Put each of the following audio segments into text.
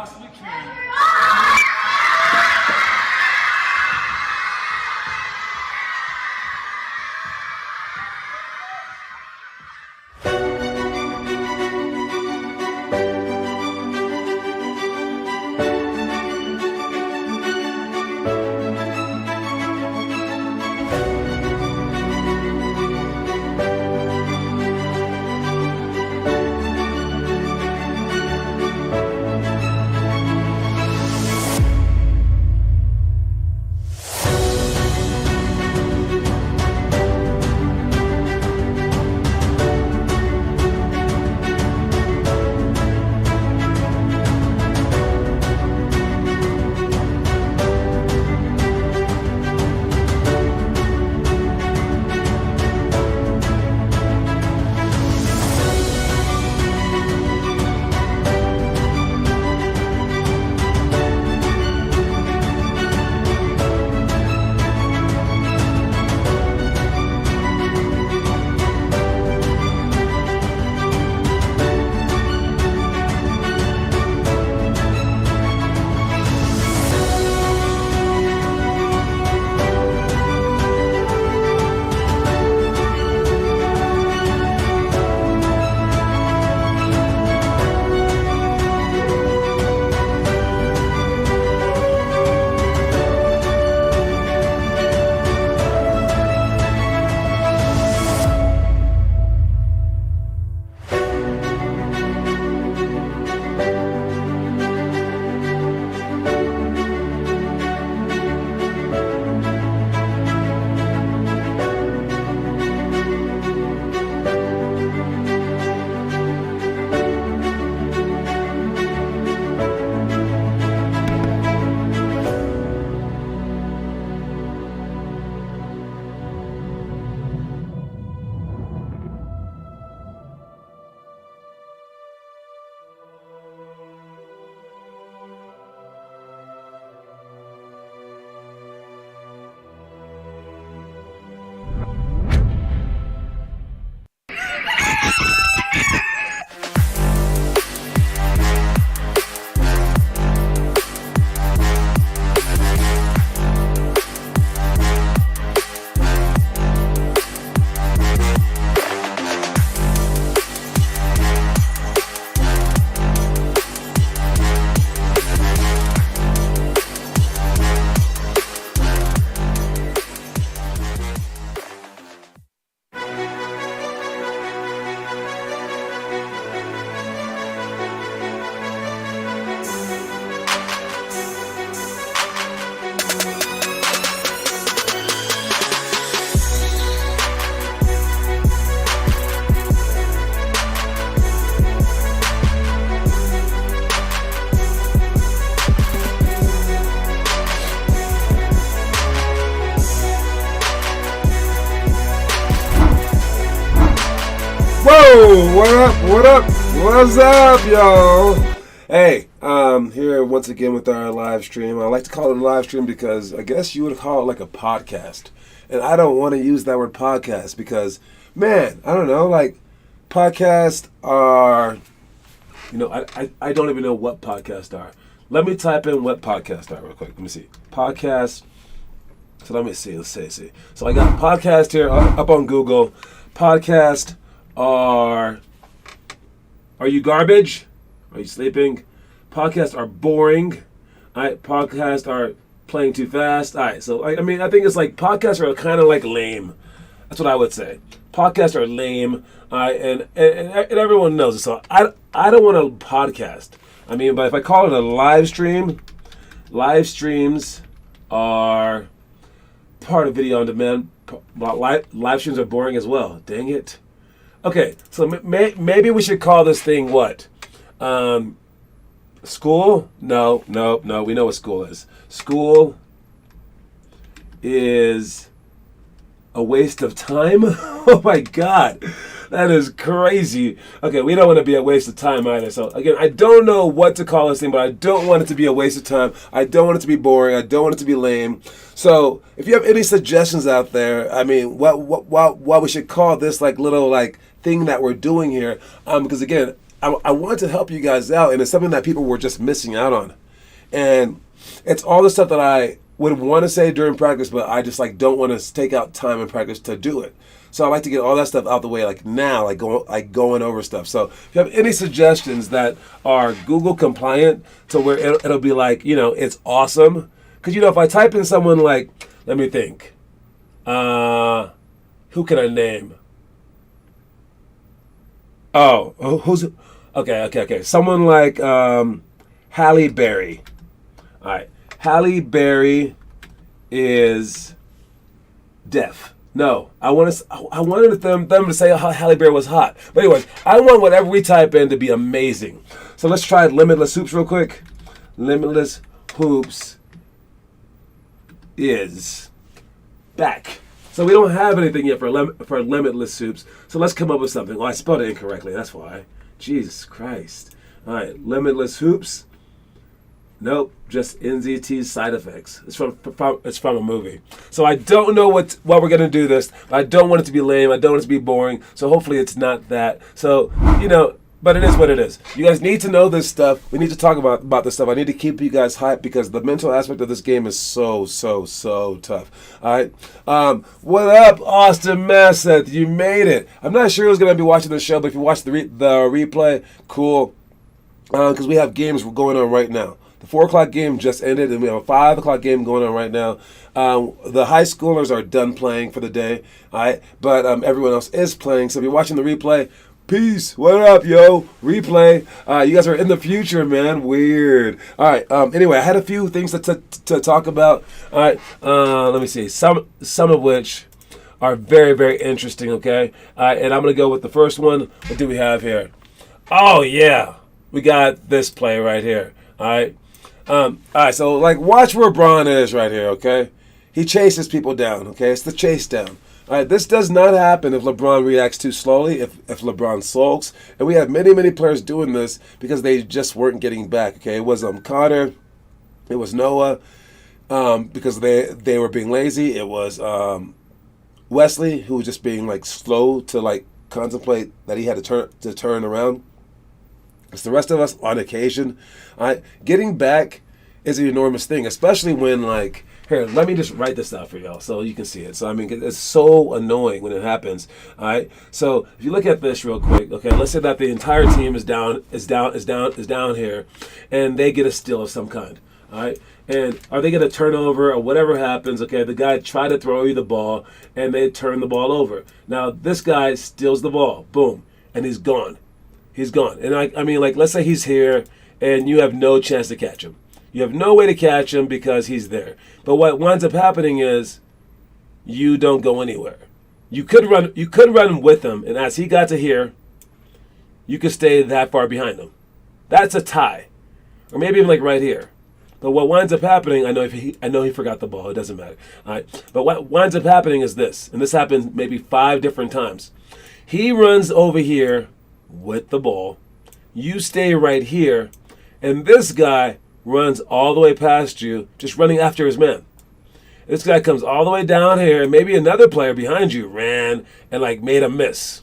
possibly can. Whoa, what up, what's up, y'all? Hey, here once again with our live stream. I like to call it a live stream because I guess you would call it like a podcast. And I don't want to use that word podcast because, man, I don't know, like, podcasts are, I don't even know what podcasts are. Let me type in what podcasts are real quick. Let me see. Podcasts. So let me see, let's see. So I got podcast here up on Google. Podcast are you garbage? Are you sleeping? Podcasts are boring. All right, podcasts are playing too fast. All right, so I think it's like podcasts are kind of like lame. That's what I would say. Podcasts are lame. All right, and everyone knows it. So I don't want a podcast. But if I call it a live stream, live streams are part of video on demand. Live streams are boring as well. Dang it. Okay, so maybe we should call this thing what? School? No. We know what school is. School is a waste of time? Oh my God. That is crazy. Okay, we don't want to be a waste of time either. So again, I don't know what to call this thing, but I don't want it to be a waste of time. I don't want it to be boring. I don't want it to be lame. So if you have any suggestions out there, what we should call this little thing that we're doing here, because again, I want to help you guys out, and it's something that people were just missing out on. And it's all the stuff that I would want to say during practice, but I just like don't want to take out time in practice to do it. So I like to get all that stuff out the way, like now, going over stuff. So if you have any suggestions that are Google compliant, to where it'll be like, it's awesome. Because if I type in someone like, let me think, who can I name? Oh, who's okay. Someone like Halle Berry. All right, Halle Berry is deaf. No, I wanted them to say how Halle Berry was hot. But anyways, I want whatever we type in to be amazing. So let's try Limitless Hoops real quick. Limitless Hoops is back. So we don't have anything yet for Limitless Hoops. So let's come up with something. Oh, I spelled it incorrectly. That's why. Jesus Christ. All right, Limitless Hoops. Nope, just NZT's side effects. It's from a movie. So I don't know what we're gonna do this. I don't want it to be lame. I don't want it to be boring. So hopefully it's not that. So but it is what it is. You guys need to know this stuff. We need to talk about this stuff. I need to keep you guys hyped because the mental aspect of this game is so tough. All right. What up, Austin Masseth? You made it. I'm not sure who's gonna be watching the show, but if you watch the replay, cool. Because we have games going on right now. The 4 o'clock game just ended, and we have a 5 o'clock game going on right now. The high schoolers are done playing for the day, all right? But everyone else is playing. So if you're watching the replay, peace. What up, yo? Replay. You guys are in the future, man. Weird. All right. Anyway, I had a few things to talk about. All right. Let me see. Some of which are very, very interesting, okay? And I'm going to go with the first one. What do we have here? Oh, yeah. We got this play right here, all right? All right, so like watch where Braun is right here, okay? He chases people down, okay? It's the chase down. All right, this does not happen if LeBron reacts too slowly, if LeBron sulks. And we have many players doing this because they just weren't getting back, okay? It was Connor, it was Noah, because they were being lazy. It was Wesley, who was just being like slow to like contemplate that he had to turn around. It's the rest of us on occasion. Getting back is an enormous thing, especially when like, here, let me just write this out for y'all so you can see it. So I mean, it's so annoying when it happens. All right. So if you look at this real quick, okay, let's say that the entire team is down here, and they get a steal of some kind. All right. And are they going to turn over or whatever happens? Okay, the guy tried to throw you the ball, and they turn the ball over. Now this guy steals the ball, boom, and he's gone. He's gone. And I mean, like, let's say he's here and you have no chance to catch him. You have no way to catch him because he's there. But what winds up happening is you don't go anywhere. You could run with him, and as he got to here, you could stay that far behind him. That's a tie. Or maybe even like right here. But what winds up happening, I know he forgot the ball, it doesn't matter. All right. But what winds up happening is this, and this happened maybe 5 different times. He runs over here with the ball, you stay right here, and this guy runs all the way past you, just running after his man. This guy comes all the way down here, and maybe another player behind you ran and like made a miss,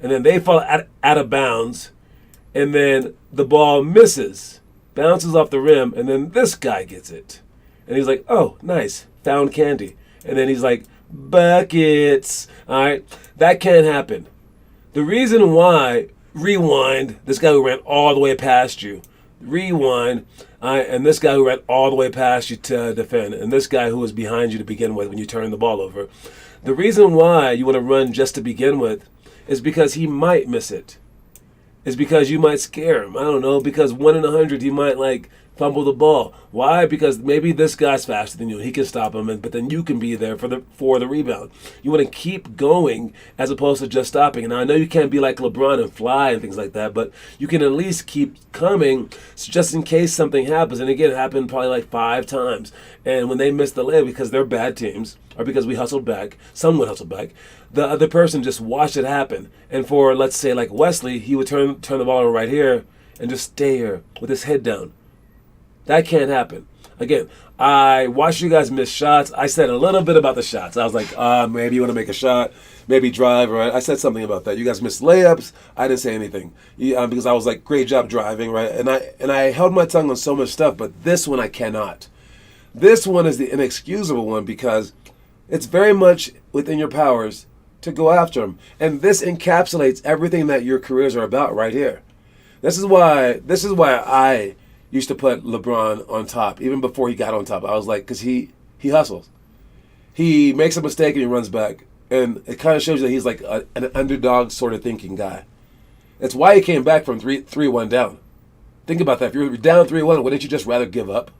and then they fall out of bounds, and then the ball misses, bounces off the rim, and then this guy gets it, and he's like, oh, nice, found candy, and then he's like, buckets. All right, that can't happen. The reason why, rewind, this guy who ran all the way past you, rewind, and this guy who ran all the way past you to defend, and this guy who was behind you to begin with when you turned the ball over. The reason why you want to run just to begin with is because he might miss it. It's because you might scare him. I don't know, because 1 in 100 you might like fumble the ball. Why? Because maybe this guy's faster than you. He can stop him, but then you can be there for the rebound. You want to keep going as opposed to just stopping. And I know you can't be like LeBron and fly and things like that, but you can at least keep coming just in case something happens. And again, it happened probably like 5 times. And when they missed the layup because they're bad teams or because we hustled back, someone hustled back, the other person just watched it happen. And for, let's say, like Wesley, he would turn the ball over right here and just stay here with his head down. That can't happen. Again, I watched you guys miss shots. I said a little bit about the shots. I was like, maybe you want to make a shot, maybe drive, right? I said something about that. You guys missed layups. I didn't say anything because I was like, great job driving, right? And I held my tongue on so much stuff, but this one I cannot. This one is the inexcusable one because it's very much within your powers to go after them. And this encapsulates everything that your careers are about right here. This is why I used to put LeBron on top, even before he got on top. I was like, because he hustles. He makes a mistake and he runs back. And it kind of shows you that he's like an underdog sort of thinking guy. It's why he came back from 3-1 down. Think about that. If you're down 3-1, wouldn't you just rather give up?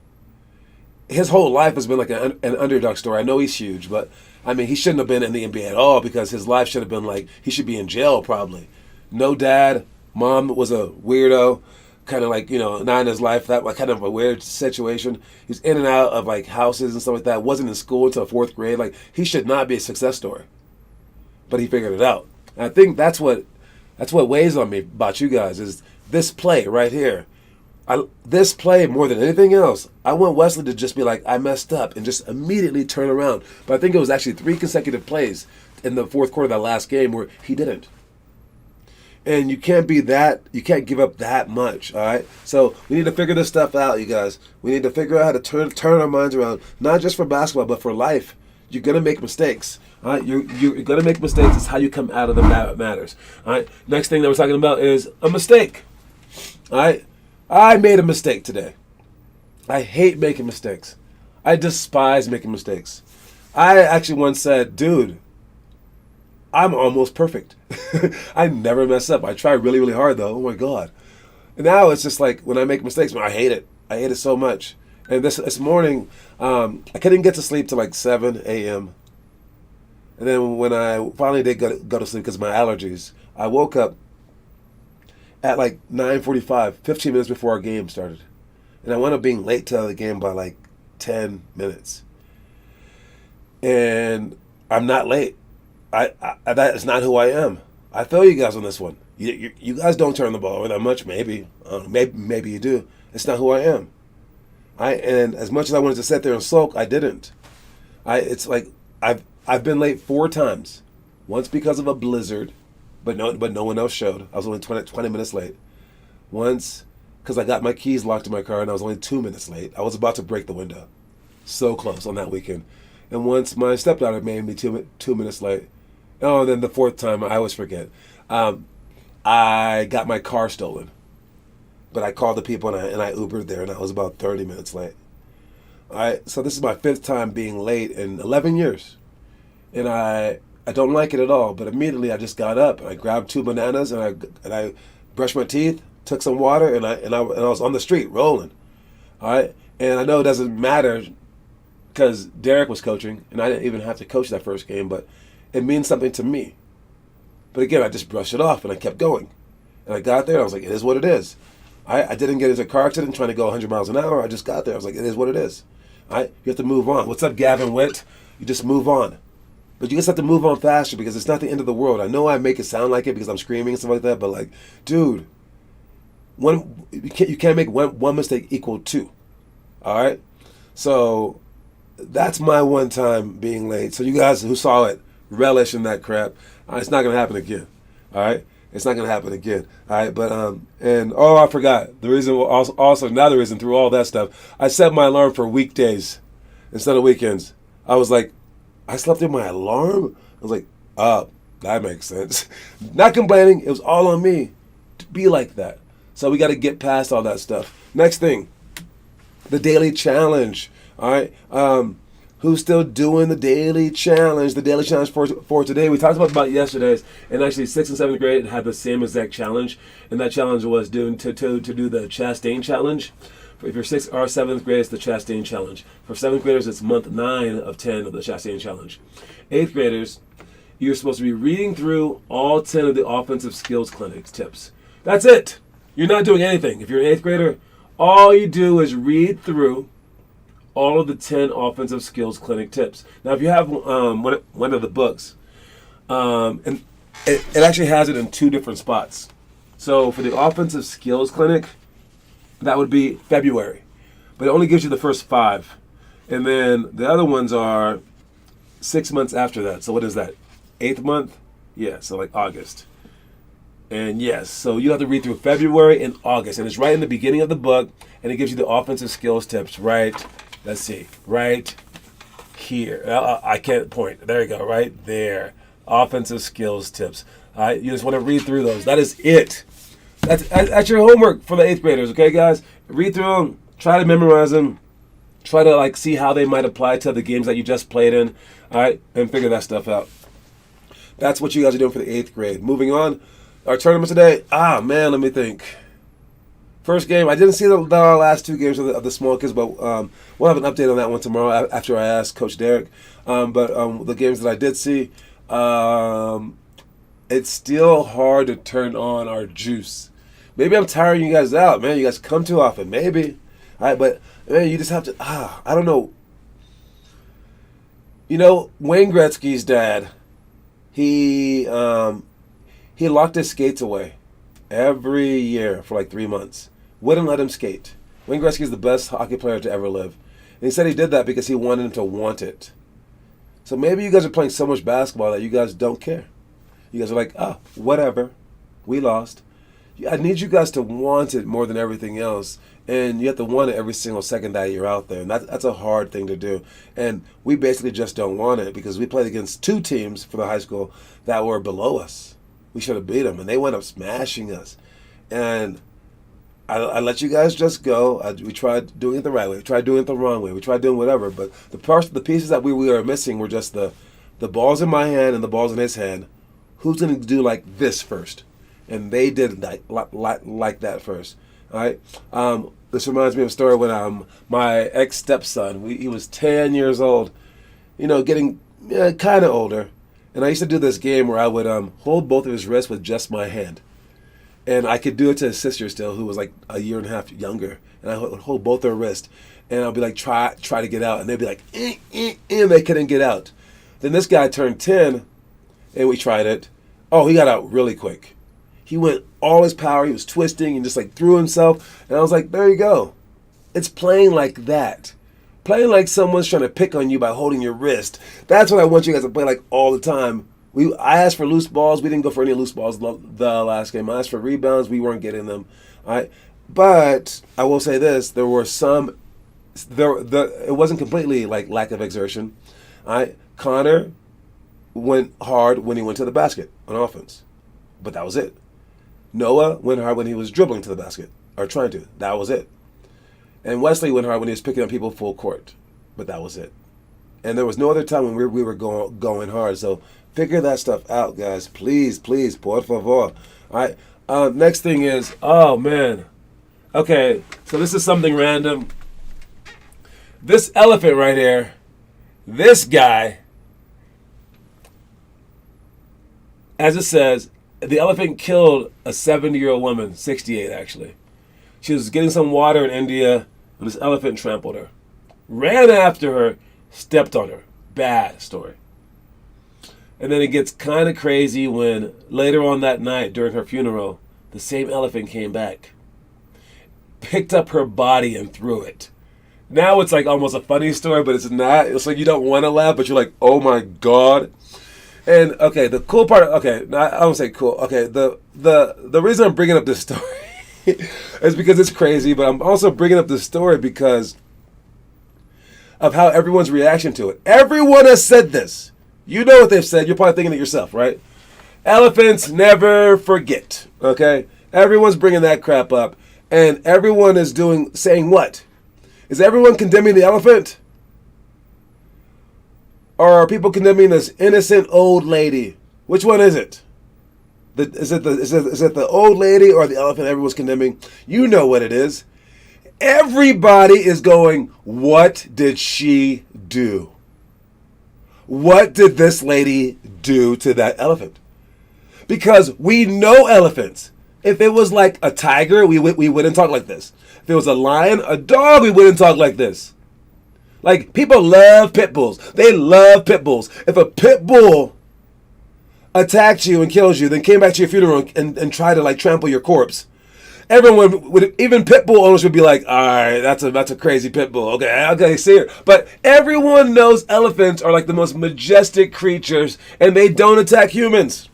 His whole life has been like an underdog story. I know he's huge, but I mean, he shouldn't have been in the NBA at all because his life should have been like, he should be in jail probably. No dad, mom was a weirdo, kind of like, not in his life, that like kind of a weird situation. He's in and out of like houses and stuff like that. Wasn't in school until 4th grade. Like, he should not be a success story. But he figured it out. And I think that's what weighs on me about you guys is this play right here. This play, more than anything else, I want Wesley to just be like, I messed up, and just immediately turn around. But I think it was actually 3 consecutive plays in the 4th quarter of that last game where he didn't. And you can't give up that much, all right? So we need to figure this stuff out, you guys. We need to figure out how to turn our minds around, not just for basketball, but for life. You're going to make mistakes. All right? You're going to make mistakes. It's how you come out of them that matters. All right? Next thing that we're talking about is a mistake. All right? I made a mistake today. I hate making mistakes. I despise making mistakes. I actually once said, dude, I'm almost perfect. I never mess up. I try really, really hard, though. Oh, my God. And now it's just like when I make mistakes, man, I hate it. I hate it so much. And this morning, I couldn't get to sleep till like 7 a.m. And then when I finally did go to sleep because of my allergies, I woke up at like 9:45, 15 minutes before our game started. And I wound up being late to the game by like 10 minutes. And I'm not late. That is not who I am. I feel you guys on this one. You guys don't turn the ball over that much, maybe. Maybe you do. It's not who I am. And as much as I wanted to sit there and sulk, I didn't. It's like I've been late 4 times. Once because of a blizzard, but no one else showed. I was only 20 minutes late. Once because I got my keys locked in my car and I was only 2 minutes late. I was about to break the window. So close on that weekend. And once my stepdaughter made me 2 minutes late. Oh, and then the 4th time, I always forget. I got my car stolen. But I called the people and I Ubered there and I was about 30 minutes late. All right, so this is my 5th time being late in 11 years. And I don't like it at all, but immediately I just got up and I grabbed 2 bananas and I brushed my teeth, took some water, and I was on the street rolling. All right, and I know it doesn't matter because Derek was coaching and I didn't even have to coach that first game, but it means something to me. But again, I just brushed it off and I kept going. And I got there, I was like, it is what it is. I didn't get into a car accident trying to go 100 miles an hour. I just got there. I was like, it is what it is. All right, you have to move on. What's up, Gavin Witt? You just move on. But you just have to move on faster because it's not the end of the world. I know I make it sound like it because I'm screaming and stuff like that, but like, dude, you can't make one mistake equal 2. All right? So that's my one time being late. So you guys who saw it, relish in that crap. It's not going to happen again. All right? It's not going to happen again. All right? But, I forgot. The reason, also another reason through all that stuff, I set my alarm for weekdays instead of weekends. I was like, I slept through my alarm? I was like, that makes sense. Not complaining. It was all on me to be like that. So we got to get past all that stuff. Next thing, the daily challenge. All right? Who's still doing the daily challenge? The daily challenge for today. We talked about yesterday's, and actually 6th and 7th grade had the same exact challenge, and that challenge was to do the Chastain challenge. If you're 6th or 7th grade, it's the Chastain challenge. For 7th graders, it's month 9 of 10 of the Chastain challenge. 8th graders, you're supposed to be reading through all 10 of the offensive skills clinic tips. That's it. You're not doing anything. If you're an 8th grader, all you do is read through all of the 10 offensive skills clinic tips. Now, if you have one of the books, and it actually has it in 2 different spots. So for the offensive skills clinic, that would be February. but it only gives you the first 5. And then the other ones are 6 months after that. So what is that? 8th month? Yeah, so like August. And yes, so you have to read through February and August. And it's right in the beginning of the book. And it gives you the offensive skills tips right, let's see, right here. I can't point. There you go, right there. Offensive skills tips. All right, you just want to read through those. That is it. That's your homework for the 8th graders, okay, guys? Read through them. Try to memorize them. Try to like see how they might apply to the games that you just played in. All right, and figure that stuff out. That's what you guys are doing for the 8th grade. Moving on. Our tournament today, let me think. First game, I didn't see the last 2 games of the small kids, but we'll have an update on that one tomorrow after I ask Coach Derek. But the games that I did see, it's still hard to turn on our juice. Maybe I'm tiring you guys out, man. You guys come too often, maybe. All right, but man, you just have to, I don't know. You know, Wayne Gretzky's dad, he locked his skates away every year for like 3 months. Wouldn't let him skate. Wayne Gretzky is the best hockey player to ever live. And he said he did that because he wanted him to want it. So maybe you guys are playing so much basketball that you guys don't care. You guys are like, whatever. We lost. I need you guys to want it more than everything else. And you have to want it every single second that you're out there. And that's a hard thing to do. And we basically just don't want it because we played against 2 teams for the high school that were below us. We should have beat them, and they went up smashing us. And I let you guys just go. We tried doing it the right way. We tried doing it the wrong way. We tried doing whatever. But the pieces that we were missing were just the balls in my hand and the balls in his hand. Who's going to do like this first? And they did like that first. All right? This reminds me of a story when my ex-stepson, he was 10 years old, getting kind of older. And I used to do this game where I would hold both of his wrists with just my hand. And I could do it to his sister still, who was like a year and a half younger. And I would hold both their wrists. And I'll be like, try to get out. And they'd be like, and they couldn't get out. Then this guy turned 10, and we tried it. Oh, he got out really quick. He went all his power. He was twisting and just like threw himself. And I was like, there you go. It's playing like that. Playing like someone's trying to pick on you by holding your wrist. That's what I want you guys to play like all the time. I asked for loose balls. We didn't go for any loose balls the last game. I asked for rebounds. We weren't getting them. All right? But I will say this. There were some. It wasn't completely like lack of exertion. All right? Connor went hard when he went to the basket on offense. But that was it. Noah went hard when he was dribbling to the basket. Or trying to. That was it. And Wesley went hard when he was picking up people full court. But that was it. And there was no other time when we were going hard. So figure that stuff out, guys. Please, por favor. All right. Next thing is, oh, man. Okay, so this is something random. This elephant right here, this guy, as it says, the elephant killed a 70-year-old woman, 68 actually. She was getting some water in India, and this elephant trampled her. Ran after her, stepped on her. Bad story. And then it gets kind of crazy when later on that night during her funeral, the same elephant came back. Picked up her body and threw it. Now it's like almost a funny story, but it's not. It's like you don't want to laugh, but you're like, oh my God. And okay, the cool part, okay, I don't say cool. Okay, the reason I'm bringing up this story is because it's crazy, but I'm also bringing up this story because of how everyone's reaction to it. Everyone has said this. You know what they've said. You're probably thinking it yourself, right? Elephants never forget, okay? Everyone's bringing that crap up, and everyone is saying what? Is everyone condemning the elephant? Or are people condemning this innocent old lady? Which one is it? Is it the old lady or the elephant everyone's condemning? You know what it is. Everybody is going, what did she do? What did this lady do to that elephant? Because we know elephants. If it was like a tiger, we wouldn't talk like this. If it was a lion, a dog, we wouldn't talk like this. Like, people love pit bulls. They love pit bulls. If a pit bull attacked you and kills you, then came back to your funeral and tried to like trample your corpse, everyone would, even pit bull owners would be like, all right, that's a crazy pit bull. Okay, see it. But everyone knows elephants are like the most majestic creatures, and they don't attack humans.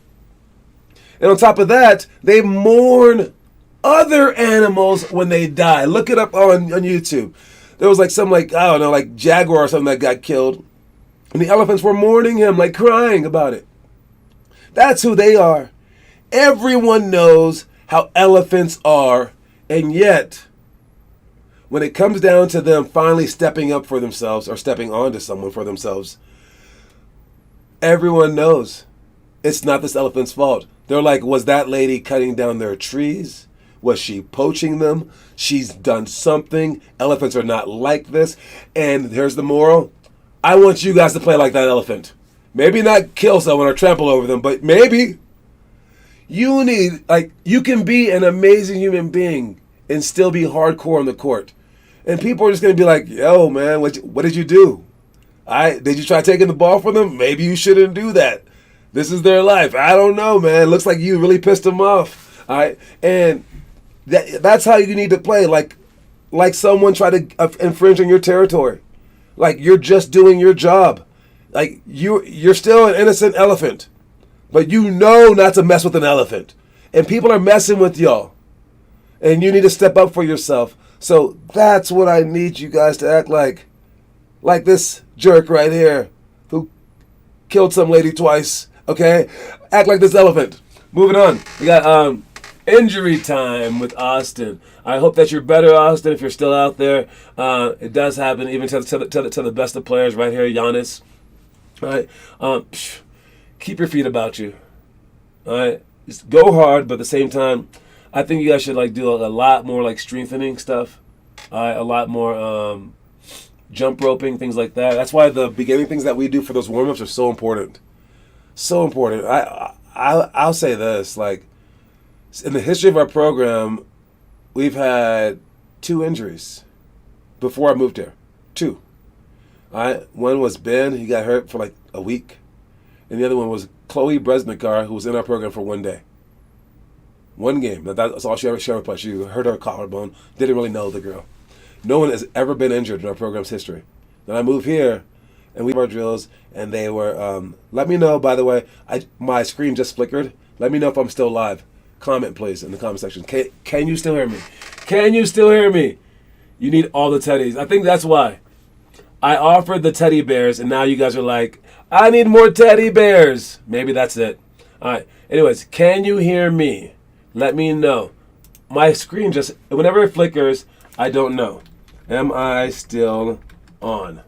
And on top of that, they mourn other animals when they die. Look it up on YouTube. There was like some I don't know, like jaguar or something that got killed. And the elephants were mourning him, like crying about it. That's who they are. Everyone knows how elephants are, and yet, when it comes down to them finally stepping up for themselves or stepping onto someone for themselves, everyone knows it's not this elephant's fault. They're like, was that lady cutting down their trees? Was she poaching them? She's done something. Elephants are not like this. And here's the moral. I want you guys to play like that elephant. Maybe not kill someone or trample over them, but maybe you can be an amazing human being and still be hardcore on the court. And people are just going to be like, yo, man, what did you do? Did you try taking the ball from them? Maybe you shouldn't do that. This is their life. I don't know, man. Looks like you really pissed them off. All right? And that's how you need to play. Like someone tried to infringe on your territory. Like you're just doing your job. Like you're still an innocent elephant. But you know not to mess with an elephant. And people are messing with y'all. And you need to step up for yourself. So that's what I need you guys to act like. Like this jerk right here who killed some lady twice. Okay? Act like this elephant. Moving on. We got injury time with Austin. I hope that you're better, Austin, if you're still out there. It does happen even to the best of players right here, Giannis. All right? Keep your feet about you. All right? Just go hard, but at the same time, I think you guys should do a lot more strengthening stuff. All right? A lot more jump roping, things like that. That's why the beginning things that we do for those warm-ups are so important. So important. I'll say this, in the history of our program, we've had 2 injuries before I moved here. 2. All right? One was Ben. He got hurt for a week. And the other one was Chloe Bresnikar, who was in our program for 1 day. 1 game. That's all she ever played. She hurt her collarbone. Didn't really know the girl. No one has ever been injured in our program's history. Then I moved here, and we have our drills, and they were, let me know, by the way, my screen just flickered. Let me know if I'm still live. Comment, please, in the comment section. Can you still hear me? Can you still hear me? You need all the teddies. I think that's why. I offered the teddy bears, and now you guys are like, I need more teddy bears. Maybe that's it. All right. Anyways, can you hear me? Let me know. My screen whenever it flickers, I don't know. Am I still on?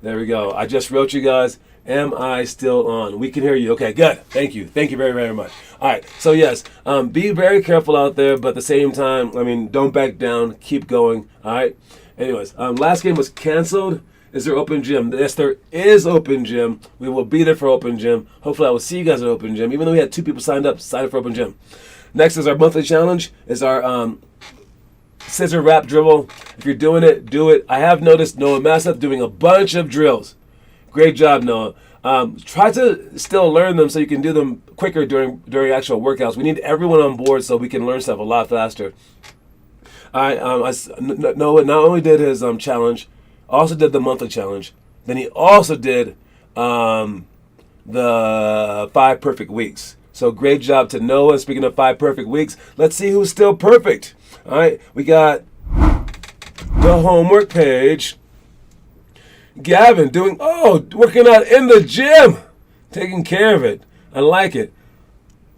There we go. I just wrote you guys. Am I still on? We can hear you. Okay, good. Thank you. Thank you very, very much. All right. So, yes, be very careful out there, but at the same time, don't back down. Keep going. All right. Anyways, last game was canceled. Is there open gym? Yes, there is open gym. We will be there for open gym. Hopefully, I will see you guys at open gym, even though we had 2 people signed up for open gym. Next is our monthly challenge. Is our scissor wrap dribble. If you're doing it, do it. I have noticed Noah Masseth doing a bunch of drills. Great job, Noah. Try to still learn them so you can do them quicker during actual workouts. We need everyone on board so we can learn stuff a lot faster. All right, Noah not only did his challenge, also did the monthly challenge. Then he also did the 5 perfect weeks. So great job to Noah. Speaking of 5 perfect weeks, let's see who's still perfect. All right, we got the homework page. Gavin working out in the gym, taking care of it. I like it.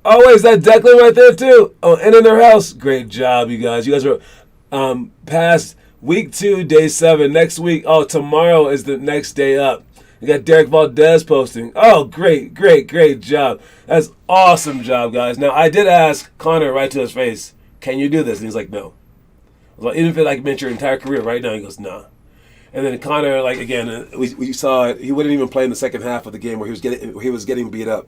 Oh, wait, is that Declan right there too? Oh, and in their house. Great job, you guys. You guys are past week 2, day 7. Next week, tomorrow is the next day up. You got Derek Valdez posting. Oh, great job. That's awesome job, guys. Now, I did ask Connor right to his face, can you do this? And he's like, no. I was like, even if it meant your entire career right now, he goes, nah. And then Connor, again, we saw it. He wouldn't even play in the second half of the game where he was getting beat up.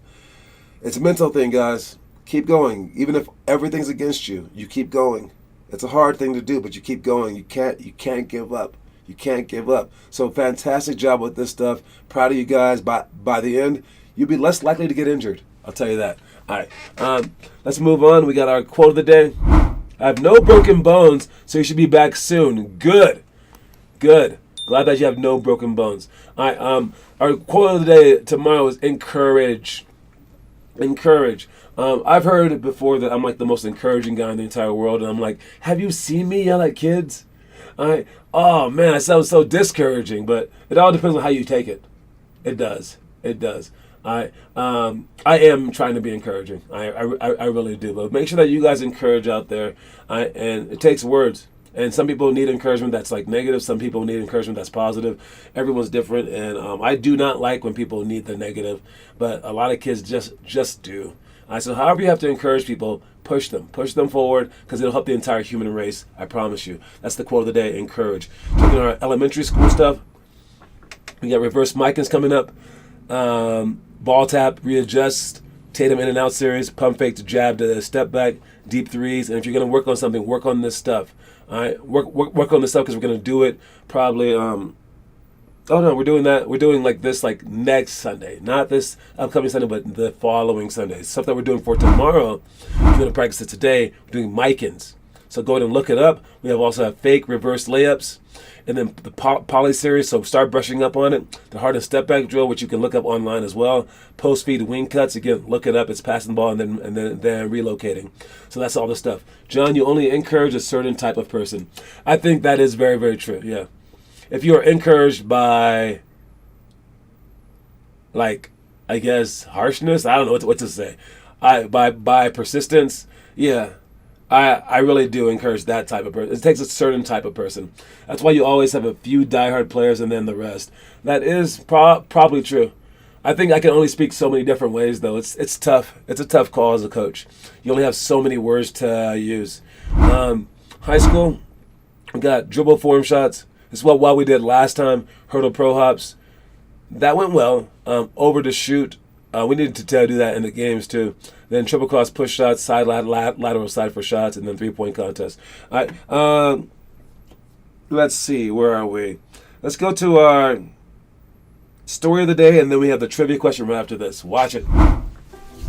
It's a mental thing, guys. Keep going. Even if everything's against you, you keep going. It's a hard thing to do, but you keep going. You can't give up. You can't give up. So fantastic job with this stuff. Proud of you guys. By the end, you'll be less likely to get injured. I'll tell you that. All right. Let's move on. We got our quote of the day. I have no broken bones, so you should be back soon. Good. Good. Glad that you have no broken bones. All right. Our quote of the day tomorrow is encourage. Encourage. I've heard it before that I'm like the most encouraging guy in the entire world, and I'm like, have you seen me yell at kids? Oh man, I sound so discouraging, but it all depends on how you take it. It does. It does. I am trying to be encouraging. I really do. But make sure that you guys encourage out there. And it takes words. And some people need encouragement that's like negative. Some people need encouragement that's positive. Everyone's different. And I do not like when people need the negative. But a lot of kids just do. So however you have to encourage people, push them forward, because it'll help the entire human race. I promise you. That's the quote of the day. Encourage. Taking our elementary school stuff. We got reverse Micans coming up. Ball tap, readjust, Tatum in and out series, pump fake to jab to step back, deep threes. And if you're going to work on something, work on this stuff. All right, work on this stuff because we're going to do it probably. Oh no, we're doing that. We're doing like this like next Sunday, not this upcoming Sunday, but the following Sunday. Stuff that we're doing for tomorrow. If you're going to practice it today, we're doing Micans. So go ahead and look it up. We also have fake reverse layups. And then the poly series, so start brushing up on it. The hardest step back drill, which you can look up online as well. Post feed wing cuts, again, look it up. It's passing the ball and then relocating. So that's all the stuff. John, you only encourage a certain type of person. I think that is very, very true. Yeah. If you are encouraged by, like, I guess harshness, I don't know what to say. By persistence, yeah. I really do encourage that type of person. It takes a certain type of person. That's why you always have a few diehard players and then the rest. That is probably true. I think I can only speak so many different ways, though. It's tough. It's a tough call as a coach. You only have so many words to use. High school, we got dribble form shots. It's what we did last time. Hurdle pro hops. That went well. Over to shoot. We needed to do that in the games, too. Then triple cross push shots, side lateral side for shots, and then 3-point contest. All right. Let's see. Where are we? Let's go to our story of the day, and then we have the trivia question right after this. Watch it.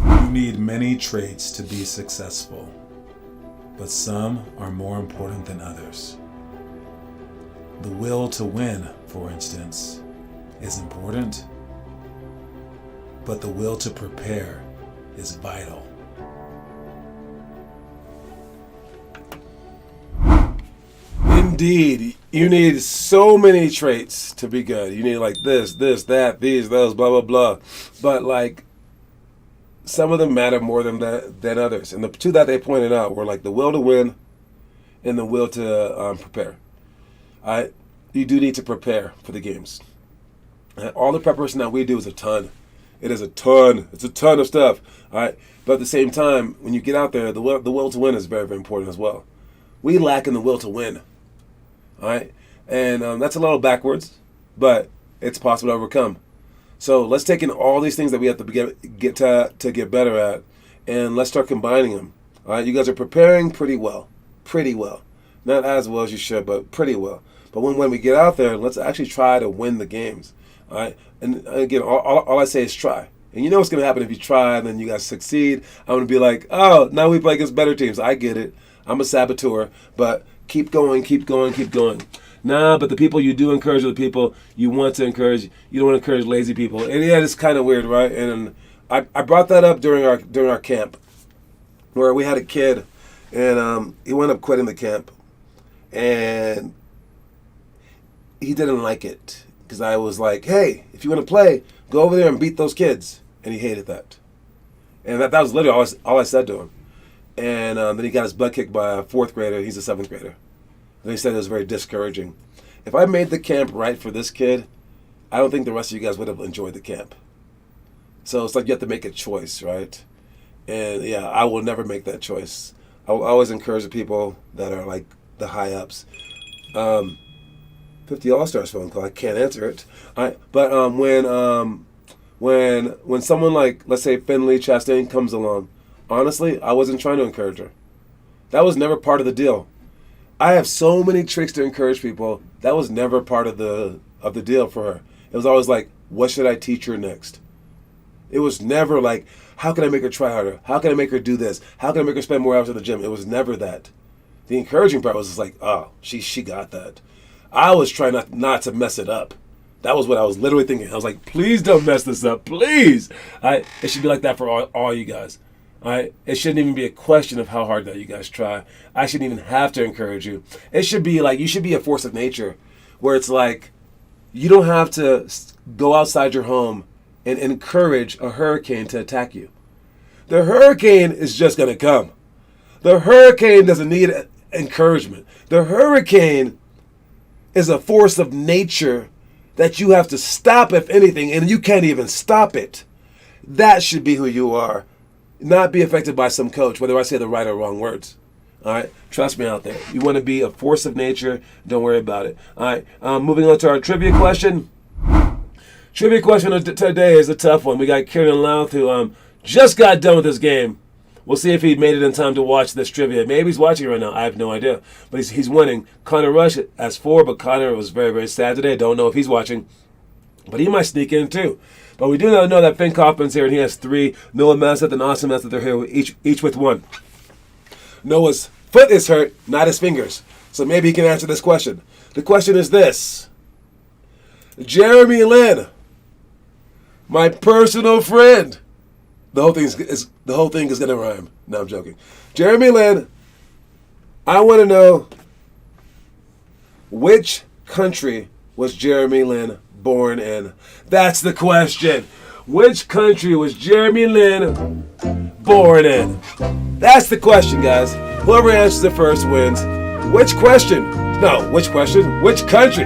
You need many traits to be successful, but some are more important than others. The will to win, for instance, is important, but the will to prepare is vital. Indeed. You need so many traits to be good. You need like this, that, these, those, blah, blah, blah. But like some of them matter more than others. And the two that they pointed out were like the will to win and the will to prepare. You do need to prepare for the games. All the preparation that we do is a ton. It is a ton. It's a ton of stuff. All right. But at the same time, when you get out there, the will to win is very, very important as well. We lack in the will to win. All right. And that's a little backwards, but it's possible to overcome. So let's take in all these things that we have to get better at, and let's start combining them. All right. You guys are preparing pretty well. Pretty well. Not as well as you should, but pretty well. But when we get out there, let's actually try to win the games. All right. And again, all I say is try. And you know what's going to happen if you try and then you guys succeed. I'm going to be like, oh, now we play against better teams. I get it. I'm a saboteur. But keep going, keep going, keep going. Nah, but the people you do encourage are the people you want to encourage. You don't want to encourage lazy people. And yeah, it's kind of weird, right? And I brought that up during our camp where we had a kid and he wound up quitting the camp. And he didn't like it. Because I was like, hey, if you want to play, go over there and beat those kids. And he hated that. And that was literally all I said to him. And then he got his butt kicked by a 4th grader. He's a 7th grader. And he said it was very discouraging. If I made the camp right for this kid, I don't think the rest of you guys would have enjoyed the camp. So it's like you have to make a choice, right? And yeah, I will never make that choice. I will always encourage the people that are like the high ups. 50 All-Stars phone call. I can't answer it. But when someone like, let's say, Finley Chastain comes along, honestly, I wasn't trying to encourage her. That was never part of the deal. I have so many tricks to encourage people. That was never part of the deal for her. It was always like, what should I teach her next? It was never like, how can I make her try harder? How can I make her do this? How can I make her spend more hours at the gym? It was never that. The encouraging part was just like, oh, she got that. I was trying not to mess it up. That was what I was literally thinking. I was like, please don't mess this up, please. It should be like that for all you guys. It shouldn't even be a question of how hard that you guys try. I shouldn't even have to encourage you. It should be like, you should be a force of nature where it's like, you don't have to go outside your home and encourage a hurricane to attack you. The hurricane is just going to come. The hurricane doesn't need encouragement. The hurricane is a force of nature that you have to stop, if anything, and you can't even stop it. That should be who you are. Not be affected by some coach, whether I say the right or wrong words. All right? Trust me out there. You want to be a force of nature, don't worry about it. All right? Moving on to our trivia question. Trivia question of today is a tough one. We got Kieran Louth, who just got done with this game. We'll see if he made it in time to watch this trivia. Maybe he's watching right now. I have no idea. But he's winning. Connor Rush has 4, but Connor was very, very sad today. I don't know if he's watching. But he might sneak in too. But we do know that Finn Kaufman's here, and he has 3. Noah Masseth and Austin Masseth are here, each with 1. Noah's foot is hurt, not his fingers. So maybe he can answer this question. The question is this. Jeremy Lin, my personal friend. The whole thing is gonna rhyme. No, I'm joking. Jeremy Lin, I want to know, which country was Jeremy Lin born in? That's the question. Which country was Jeremy Lin born in? That's the question, guys. Whoever answers it first wins. Which question? No, which question? Which country?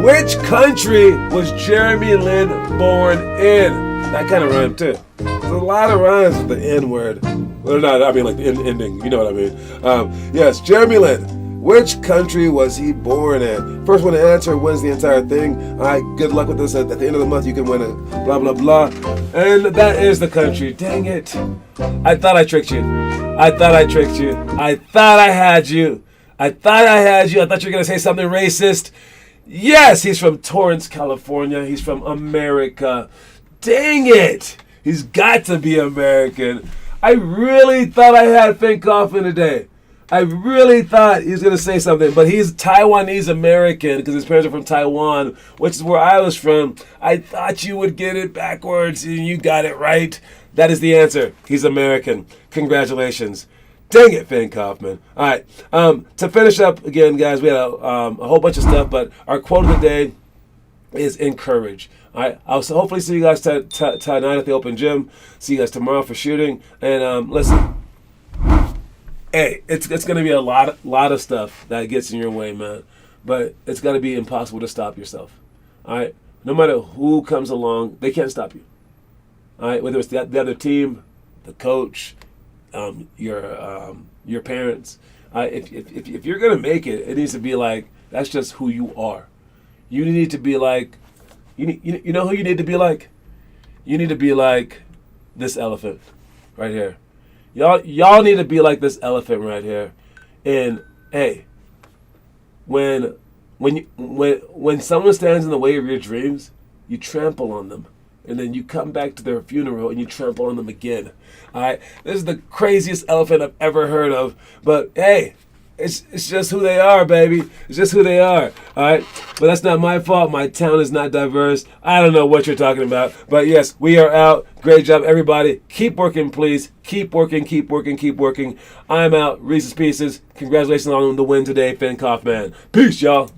Which country was Jeremy Lin born in? That kind of rhymed too. There's a lot of rhymes with the N word. Well, not, I mean like the ending. You know what I mean. Yes, Jeremy Lin. Which country was he born in? First one to answer wins the entire thing. All right, good luck with this. At the end of the month, you can win a blah, blah, blah. And that is the country. Dang it. I thought I tricked you. I thought I tricked you. I thought I had you. I thought I had you. I thought you were going to say something racist. Yes, he's from Torrance, California. He's from America. Dang it. He's got to be American. I really thought I had Finn Kaufman today. I really thought he was going to say something, but he's Taiwanese American because his parents are from Taiwan, which is where I was from. I thought you would get it backwards, and you got it right. That is the answer. He's American. Congratulations. Dang it, Finn Kaufman. All right. To finish up, again, guys, we had a whole bunch of stuff, but our quote of the day is encourage. All right. I'll hopefully see you guys tonight at the open gym. See you guys tomorrow for shooting. And listen. Hey, it's going to be a lot of stuff that gets in your way, man. But it's got to be impossible to stop yourself. All right? No matter who comes along, they can't stop you. All right? Whether it's the other team, the coach, your parents. If you're going to make it, it needs to be like, that's just who you are. You need to be like, you know who you need to be like? You need to be like this elephant right here. Y'all need to be like this elephant right here. And hey, when someone stands in the way of your dreams, you trample on them. And then you come back to their funeral and you trample on them again. All right? This is the craziest elephant I've ever heard of. But hey, it's just who they are, baby. It's just who they are. All right? But that's not my fault. My town is not diverse. I don't know what you're talking about. But yes, we are out. Great job, everybody. Keep working, please. Keep working, keep working, keep working. I'm out. Reese's Pieces. Congratulations on the win today, Finn Kaufman. Peace, y'all.